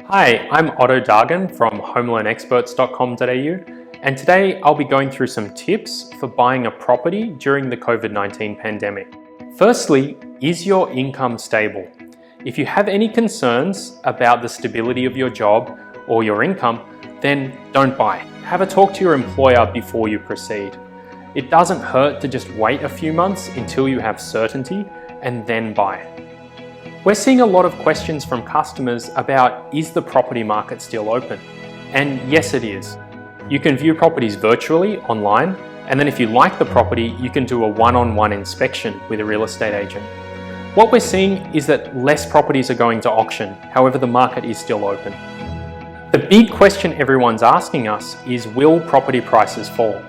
Hi, I'm Otto Dargan from homeloanexperts.com.au, and today I'll be going through some tips for buying a property during the COVID-19 pandemic. Firstly, is your income stable? If you have any concerns about the stability of your job or your income, then don't buy. Have a talk to your employer before you proceed. It doesn't hurt to just wait a few months until you have certainty and then buy. We're seeing a lot of questions from customers about, is the property market still open? And yes, it is. You can view properties virtually online, and then if you like the property, you can do a one-on-one inspection with a real estate agent. What we're seeing is that less properties are going to auction, however the market is still open. The big question everyone's asking us is, will property prices fall?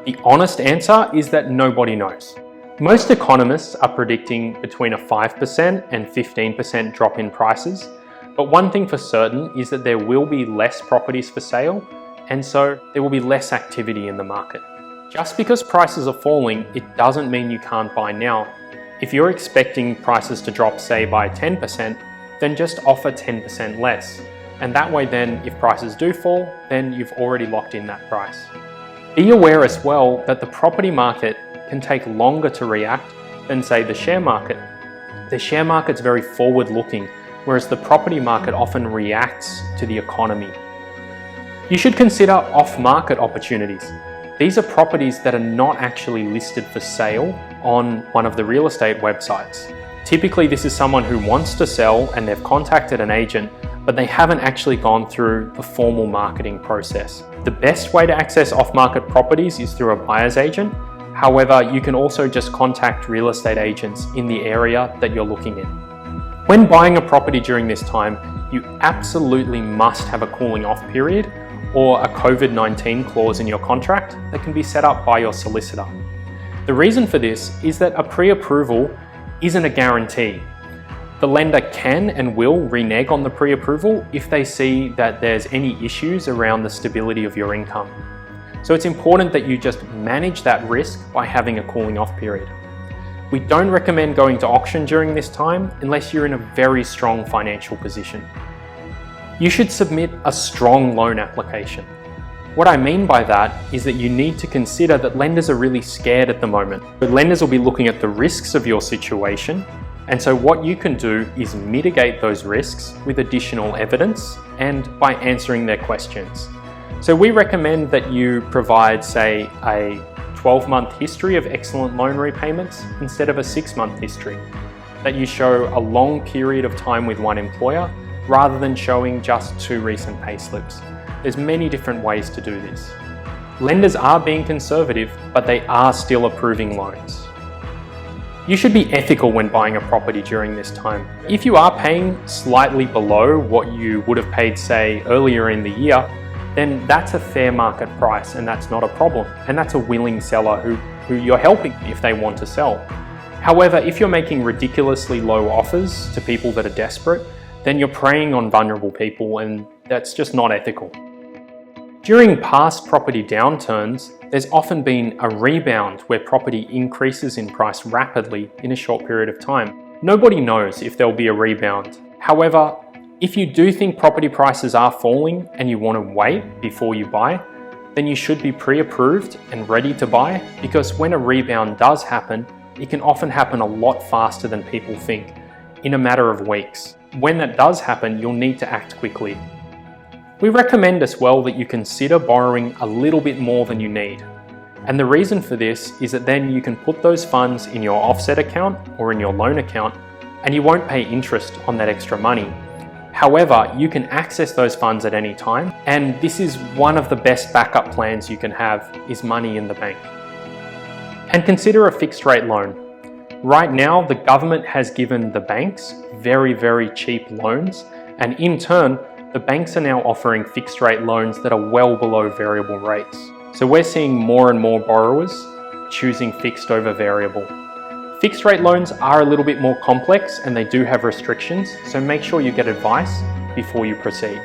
The honest answer is that nobody knows. Most economists are predicting between a 5% and 15% drop in prices, but one thing for certain is that there will be less properties for sale, and so there will be less activity in the market. Just because prices are falling, it doesn't mean you can't buy now. If you're expecting prices to drop, say, by 10%, then just offer 10% less. And that way then, if prices do fall, then you've already locked in that price. Be aware as well that the property market can take longer to react than, say, the share market. The share market's very forward-looking, whereas the property market often reacts to the economy. You should consider off-market opportunities. These are properties that are not actually listed for sale on one of the real estate websites. Typically, this is someone who wants to sell and they've contacted an agent, but they haven't actually gone through the formal marketing process. The best way to access off-market properties is through a buyer's agent. However, you can also just contact real estate agents in the area that you're looking in. When buying a property during this time, you absolutely must have a cooling off period or a COVID-19 clause in your contract that can be set up by your solicitor. The reason for this is that a pre-approval isn't a guarantee. The lender can and will renege on the pre-approval if they see that there's any issues around the stability of your income. So it's important that you just manage that risk by having a cooling off period. We don't recommend going to auction during this time unless you're in a very strong financial position. You should submit a strong loan application. What I mean by that is that you need to consider that lenders are really scared at the moment. But lenders will be looking at the risks of your situation, and so what you can do is mitigate those risks with additional evidence and by answering their questions. So we recommend that you provide, say, a 12-month history of excellent loan repayments instead of a 6-month history. That you show a long period of time with one employer rather than showing just 2 recent payslips. There's many different ways to do this. Lenders are being conservative, but they are still approving loans. You should be ethical when buying a property during this time. If you are paying slightly below what you would have paid, say, earlier in the year, then that's a fair market price and that's not a problem. And that's a willing seller who you're helping if they want to sell. However, if you're making ridiculously low offers to people that are desperate, then you're preying on vulnerable people, and that's just not ethical. During past property downturns, there's often been a rebound where property increases in price rapidly in a short period of time. Nobody knows if there'll be a rebound. However, if you do think property prices are falling and you want to wait before you buy, then you should be pre-approved and ready to buy, because when a rebound does happen, it can often happen a lot faster than people think, in a matter of weeks. When that does happen, you'll need to act quickly. We recommend as well that you consider borrowing a little bit more than you need. And the reason for this is that then you can put those funds in your offset account or in your loan account, and you won't pay interest on that extra money. However, you can access those funds at any time, and this is one of the best backup plans you can have, is money in the bank. And consider a fixed rate loan. Right now, the government has given the banks very, very cheap loans, and in turn, the banks are now offering fixed rate loans that are well below variable rates. So we're seeing more and more borrowers choosing fixed over variable. Fixed rate loans are a little bit more complex and they do have restrictions, so make sure you get advice before you proceed.